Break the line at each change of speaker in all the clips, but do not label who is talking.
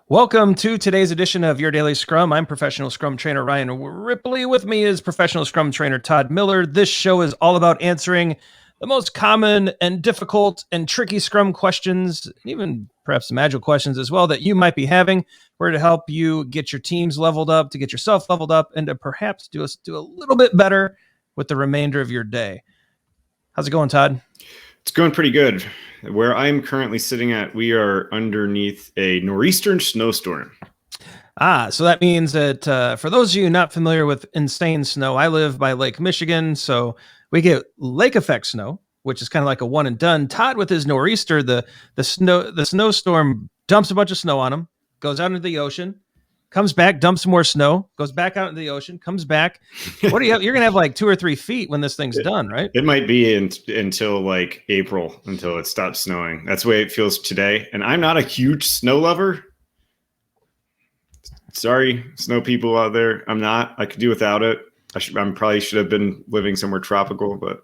Welcome to today's edition of Your Daily Scrum. I'm professional Scrum trainer Ryan Ripley. With me is professional Scrum trainer Todd Miller. This show is all about answering the most common and difficult and tricky Scrum questions, and even perhaps some Agile questions as well that you might be having. We're to help you get your teams leveled up, to get yourself leveled up, and to perhaps do a little bit better with the remainder of your day. How's it going, Todd?
It's going pretty good. Where I'm currently sitting at, we are underneath a nor'eastern snowstorm.
So that means that for those of you not familiar with insane snow, I live by Lake Michigan, so we get lake effect snow, which is kind of like a one and done. Todd with his nor'easter, the snowstorm dumps a bunch of snow on him, goes out into the ocean, comes back, dumps more snow, goes back out into the ocean, comes back. What do you have? You're gonna have like 2 or 3 feet when this thing's done, right?
It might be until like April until it stops snowing. That's the way it feels today. And I'm not a huge snow lover. Sorry, snow people out there. I'm not. I could do without it. I probably should have been living somewhere tropical, but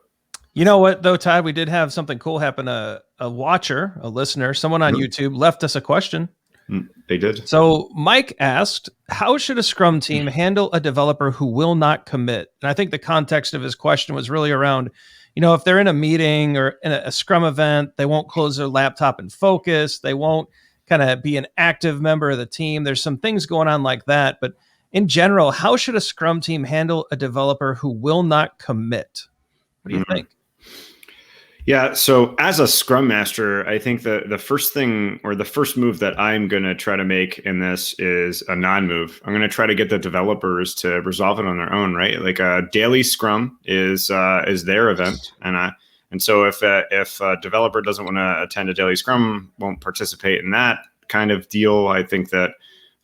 you know what though, Todd? We did have something cool happen. A watcher, a listener, someone on YouTube left us a question.
They did.
So Mike asked, how should a Scrum team handle a developer who will not commit? And I think the context of his question was really around, if they're in a meeting or in a Scrum event, they won't close their laptop and focus. They won't kind of be an active member of the team. There's some things going on like that. But in general, how should a Scrum team handle a developer who will not commit? What do you think?
Yeah. So as a Scrum Master, I think the first thing or the first move that I'm going to try to make in this is a non-move. I'm going to try to get the developers to resolve it on their own, right? Like a daily Scrum is their event. And so if a developer doesn't want to attend a daily Scrum, won't participate in that kind of deal, I think that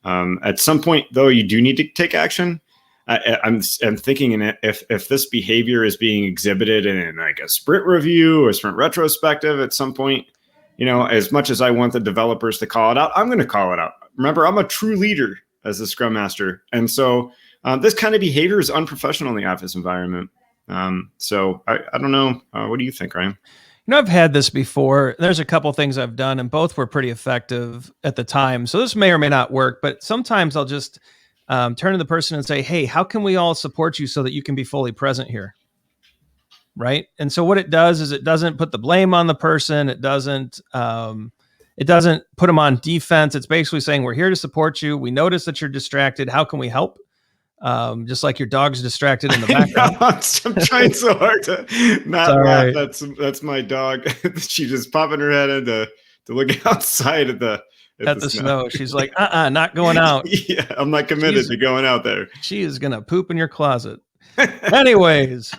at some point, though, you do need to take action. I'm thinking if this behavior is being exhibited in like a sprint review or sprint retrospective at some point, as much as I want the developers to call it out, I'm going to call it out. Remember, I'm a true leader as a Scrum Master. And so this kind of behavior is unprofessional in the office environment. So I don't know. What do you think, Ryan?
I've had this before. There's a couple things I've done and both were pretty effective at the time. So this may or may not work, but sometimes I'll just turn to the person and say, hey, how can we all support you so that you can be fully present here? Right. And so what it does is it doesn't put the blame on the person. It doesn't put them on defense. It's basically saying, we're here to support you. We notice that you're distracted. How can we help? Just like your dog's distracted in the background.
I'm trying so hard to not laugh. That's my dog. She just popping her head in to look outside at the
snow. She's like, not going out.
Yeah, I'm not committed to going out there.
She is going to poop in your closet. Anyways.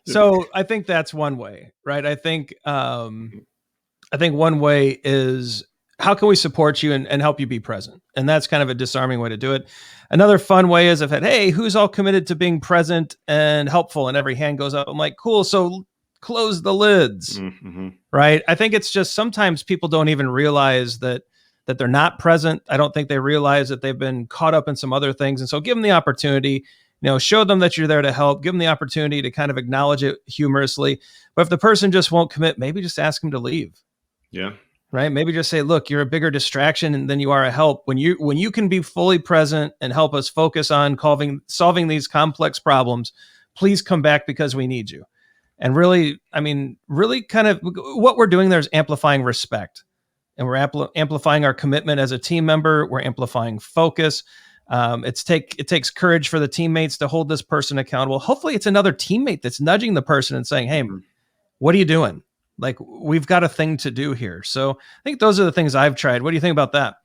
So I think that's one way, right? I think one way is, how can we support you and help you be present? And that's kind of a disarming way to do it. Another fun way is hey, who's all committed to being present and helpful? And every hand goes up. I'm like, cool. So close the lids, right? I think it's just sometimes people don't even realize that they're not present. I don't think they realize that they've been caught up in some other things. And so give them the opportunity, show them that you're there to help, give them the opportunity to kind of acknowledge it humorously. But if the person just won't commit, maybe just ask them to leave.
Yeah.
Right. Maybe just say, look, you're a bigger distraction than you are a help. When you can be fully present and help us focus on solving these complex problems, please come back because we need you. And really kind of what we're doing there is amplifying respect, and we're amplifying our commitment as a team member. We're amplifying focus. It takes courage for the teammates to hold this person accountable. Hopefully it's another teammate that's nudging the person and saying, hey, what are you doing? Like, we've got a thing to do here. So I think those are the things I've tried. What do you think about that?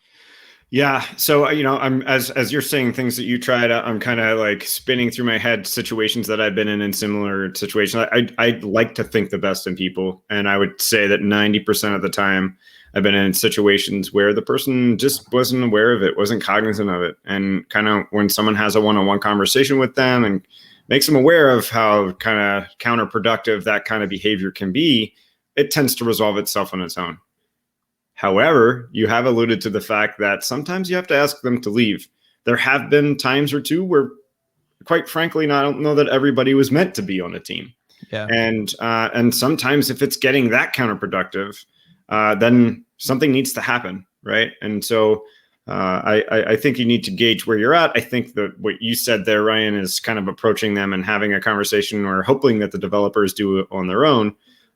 Yeah. So, I'm as you're saying things that you tried, I'm kind of like spinning through my head situations that I've been in similar situations. I like to think the best in people. And I would say that 90% of the time I've been in situations where the person just wasn't aware of it, wasn't cognizant of it. And kind of when someone has a one-on-one conversation with them and makes them aware of how kind of counterproductive that kind of behavior can be, it tends to resolve itself on its own. However, you have alluded to the fact that sometimes you have to ask them to leave. There have been times or two where, quite frankly, I don't know that everybody was meant to be on a team.
Yeah.
And sometimes if it's getting that counterproductive, then something needs to happen. right? And so I think you need to gauge where you're at. I think that what you said there, Ryan, is kind of approaching them and having a conversation, or hoping that the developers do it on their own,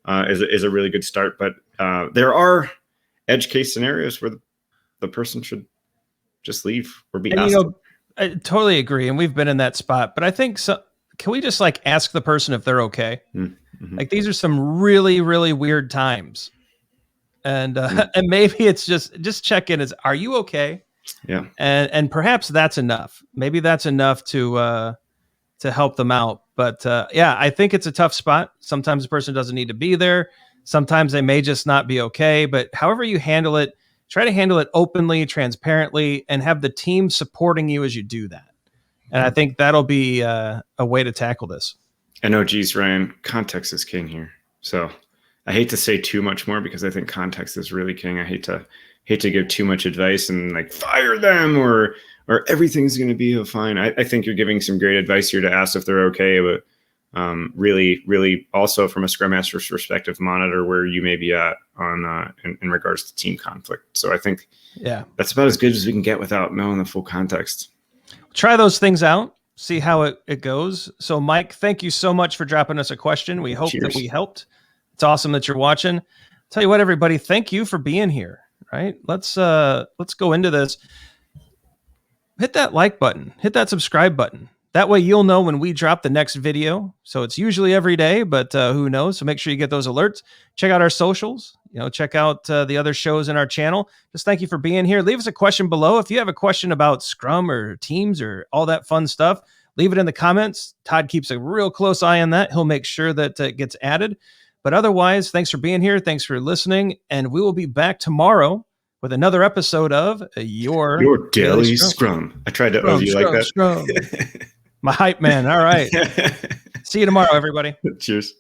is a really good start. But there are edge case scenarios where the person should just leave or be asked.
I totally agree, and we've been in that spot. But I think can we just like ask the person if they're okay? Mm-hmm. Like, these are some really, really weird times, and and maybe it's just check in. Are you okay?
Yeah,
and perhaps that's enough. Maybe that's enough to help them out. But yeah, I think it's a tough spot. Sometimes the person doesn't need to be there. Sometimes they may just not be okay. But however you handle it, try to handle it openly, transparently, and have the team supporting you as you do that. And I think that'll be a way to tackle this.
I know, geez, Ryan, context is king here. So I hate to say too much more, because I think context is really king. I hate to give too much advice and like fire them or everything's going to be fine. I think you're giving some great advice here to ask if they're okay, but really, really also from a Scrum Master's perspective, monitor where you may be at on in regards to team conflict. So I think that's about as good as we can get without knowing the full context.
Try those things out, see how it goes. So Mike, thank you so much for dropping us a question. We hope that we helped. It's awesome that you're watching. Tell you what, everybody, thank you for being here. Right? Let's go into this. Hit that like button, hit that subscribe button. That way you'll know when we drop the next video. So it's usually every day, but who knows? So make sure you get those alerts. Check out our socials, check out the other shows in our channel. Just thank you for being here. Leave us a question below. If you have a question about Scrum or teams or all that fun stuff, leave it in the comments. Todd keeps a real close eye on that. He'll make sure that it gets added. But otherwise, thanks for being here. Thanks for listening. And we will be back tomorrow with another episode of Your
Daily Scrum. I tried to owe you like that.
Scrum. My hype man. All right. See you tomorrow, everybody.
Cheers.